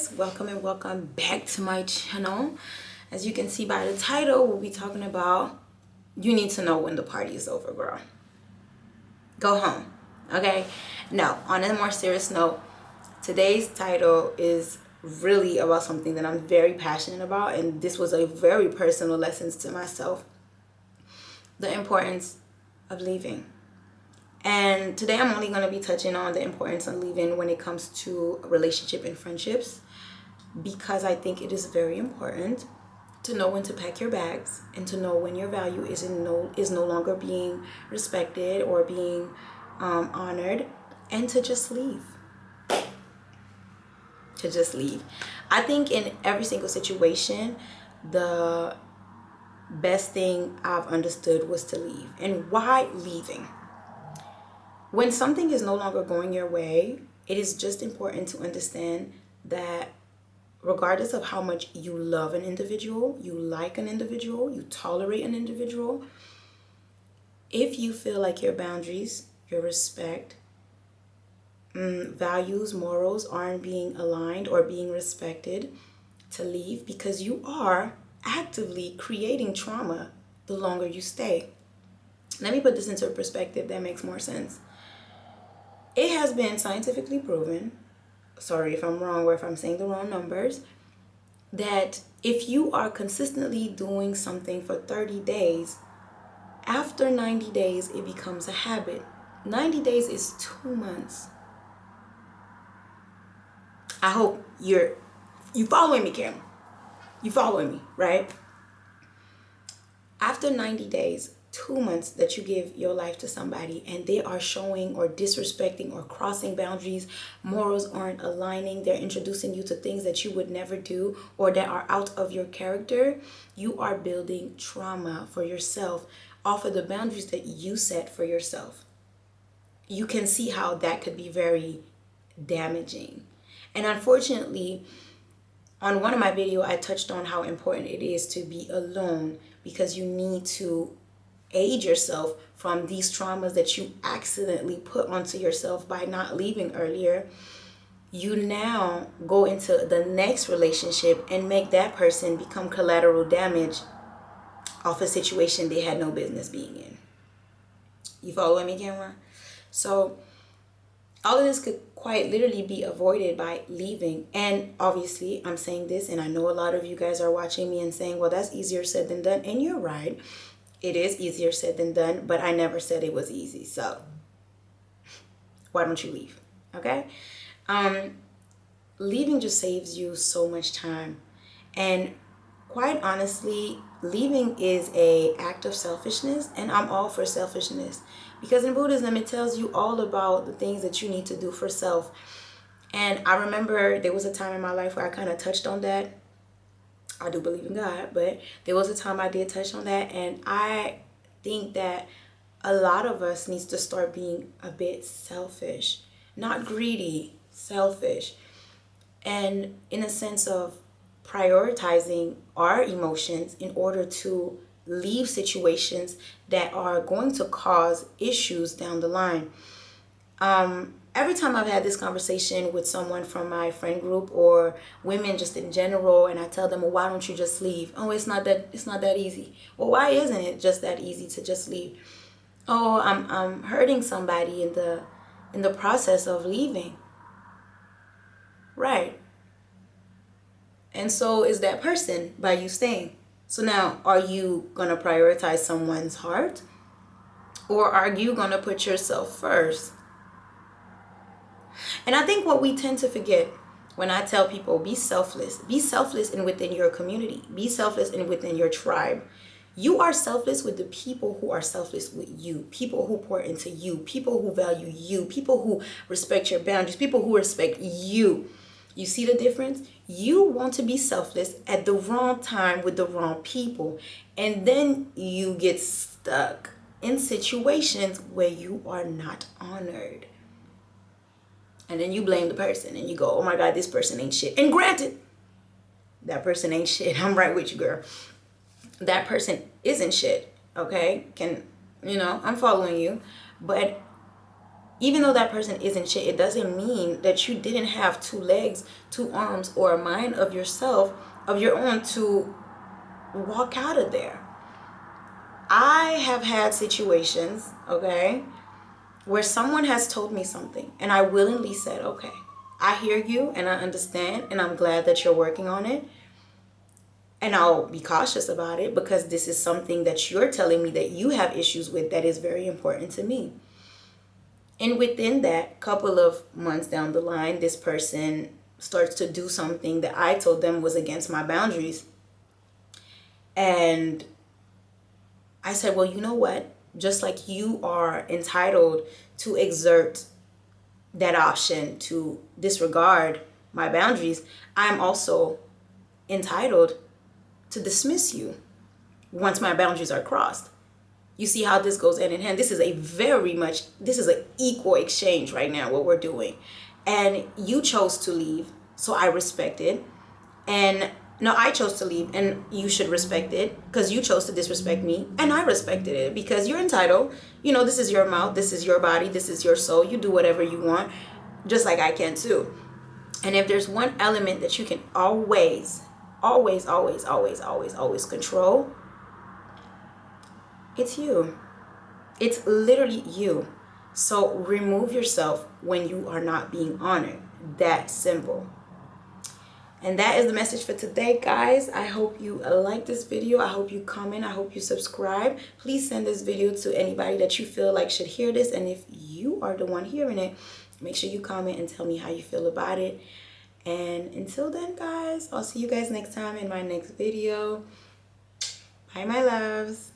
guys, welcome and welcome back to my channel. As you can see by the title, we'll be talking about you need to know when the party is over, girl. Go home. Okay, now on a more serious note, today's title is really about something that I'm very passionate about, and this was a very personal lesson to myself: the importance of leaving. And today I'm only going to be touching on the importance of leaving when it comes to relationship and friendships, because I think it is very important to know when to pack your bags and to know when your value is no longer being respected or being honored, and to just leave. I think in every single situation, the best thing I've understood was to leave. And why leaving? When something is no longer going your way, it is just important to understand that regardless of how much you love an individual, you like an individual, you tolerate an individual, if you feel like your boundaries, your respect, values, morals aren't being aligned or being respected, to leave, because you are actively creating trauma the longer you stay. Let me put this into a perspective that makes more sense. It has been scientifically proven, sorry if I'm wrong or if I'm saying the wrong numbers, that if you are consistently doing something for 30 days, after 90 days, it becomes a habit. 90 days is 2 months. I hope you following me, Kim. You following me, right? After 90 days, 2 months that you give your life to somebody and they are showing or disrespecting or crossing boundaries, morals aren't aligning, they're introducing you to things that you would never do or that are out of your character, you are building trauma for yourself off of the boundaries that you set for yourself. You can see how that could be very damaging. And unfortunately, on one of my videos, I touched on how important it is to be alone, because you need to aid yourself from these traumas that you accidentally put onto yourself by not leaving earlier. You now go into the next relationship and make that person become collateral damage off a situation they had no business being in. You following me, Cameron? So all of this could quite literally be avoided by leaving. And obviously, I'm saying this, and I know a lot of you guys are watching me and saying, well, that's easier said than done. And you're right. It is easier said than done, but I never said it was easy. So why don't you leave? Okay? Leaving just saves you so much time. And quite honestly, leaving is an act of selfishness, and I'm all for selfishness, because in Buddhism it tells you all about the things that you need to do for self. And I remember there was a time in my life where I kind of touched on that. I do believe in God, but there was a time I did touch on that, and I think that a lot of us needs to start being a bit selfish, not greedy, selfish, and in a sense of prioritizing our emotions in order to leave situations that are going to cause issues down the line. Every time I've had this conversation with someone from my friend group or women just in general, and I tell them, well, why don't you just leave? Oh, it's not that easy. Well, why isn't it just that easy to just leave? Oh, I'm hurting somebody in the process of leaving. Right. And so is that person by you staying. So now, are you going to prioritize someone's heart, or are you going to put yourself first? And I think what we tend to forget when I tell people, be selfless and within your community, be selfless and within your tribe. You are selfless with the people who are selfless with you, people who pour into you, people who value you, people who respect your boundaries, people who respect you. You see the difference? You want to be selfless at the wrong time with the wrong people, and then you get stuck in situations where you are not honored. And then you blame the person and you go, oh my God, this person ain't shit. And granted, that person ain't shit. I'm right with you, girl. That person isn't shit, okay? I'm following you. But Even though that person isn't shit, it doesn't mean that you didn't have two legs, two arms, or a mind of yourself, of your own, to walk out of there. I have had situations, okay, where someone has told me something and I willingly said, okay, I hear you and I understand and I'm glad that you're working on it. And I'll be cautious about it because this is something that you're telling me that you have issues with that is very important to me. And within that couple of months down the line, this person starts to do something that I told them was against my boundaries. And I said, well, you know what? Just like you are entitled to exert that option to disregard my boundaries, I'm also entitled to dismiss you once my boundaries are crossed. You see how this goes hand in hand. This is an equal exchange right now, what we're doing. And you chose to leave, so I respect it. And no, I chose to leave and you should respect it because you chose to disrespect me and I respected it because you're entitled. You know, this is your mouth, this is your body, this is your soul. You do whatever you want, just like I can too. And if there's one element that you can always control, it's you. It's literally you. So remove yourself when you are not being honored. That simple. And that is the message for today, guys. I hope you like this video. I hope you comment. I hope you subscribe. Please send this video to anybody that you feel like should hear this. And if you are the one hearing it, make sure you comment and tell me how you feel about it. And until then, guys, I'll see you guys next time in my next video. Bye, my loves.